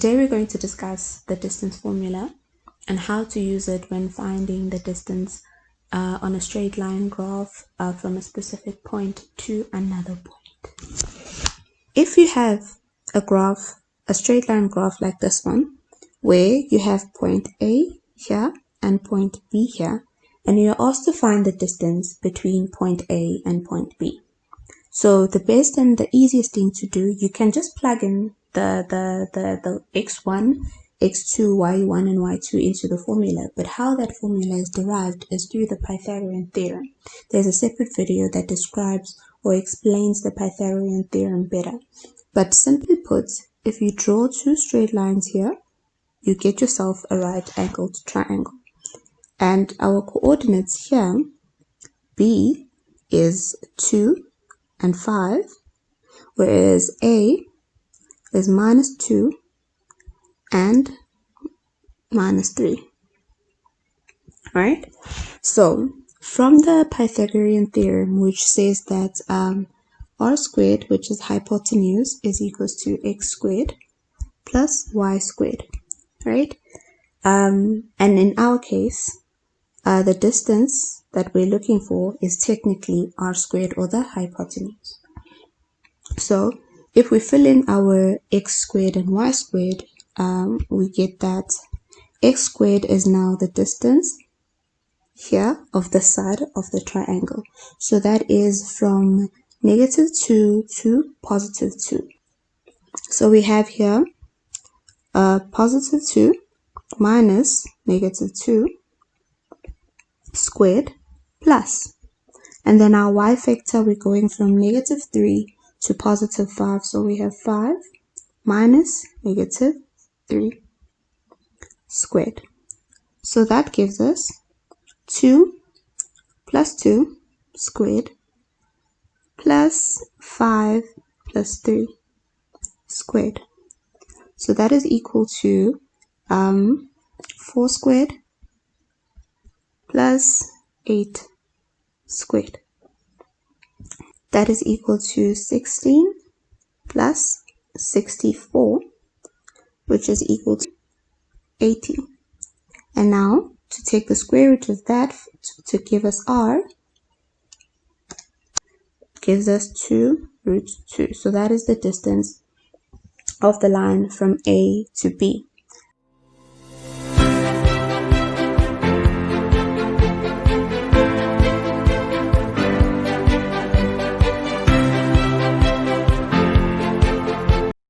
Today we're going to discuss the distance formula and how to use it when finding the distance on a straight line graph from a specific point to another point. If you have a graph, a straight line graph like this one, where you have point A here and point B here, and you're asked to find the distance between point A and point B. So the best and the easiest thing to do, you can just plug in the x1, x2, y1 and y2 into the formula, but how that formula is derived is through the Pythagorean theorem. There's a separate video that describes or explains the Pythagorean theorem better. But simply put, if you draw two straight lines here, you get yourself a right-angled triangle. And our coordinates here, B is 2 and 5, whereas A is -2 and -3. Right? So from the Pythagorean theorem, which says that r squared, which is hypotenuse, is equals to x squared plus y squared. Right? And in our case, the distance that we're looking for is technically r squared, or the hypotenuse. So if we fill in our x squared and y squared, we get that x squared is now the distance here of the side of the triangle. So that is from -2 to +2. So we have here +2 minus -2 squared plus, and then our y factor, we're going from -3 to +5, so we have 5 minus -3 squared. So that gives us 2 plus 2 squared plus 5 plus 3 squared. So that is equal to 4 squared plus 8 squared. That is equal to 16 plus 64, which is equal to 80. And now to take the square root of that to give us r, gives us 2 root 2. So that is the distance of the line from A to B.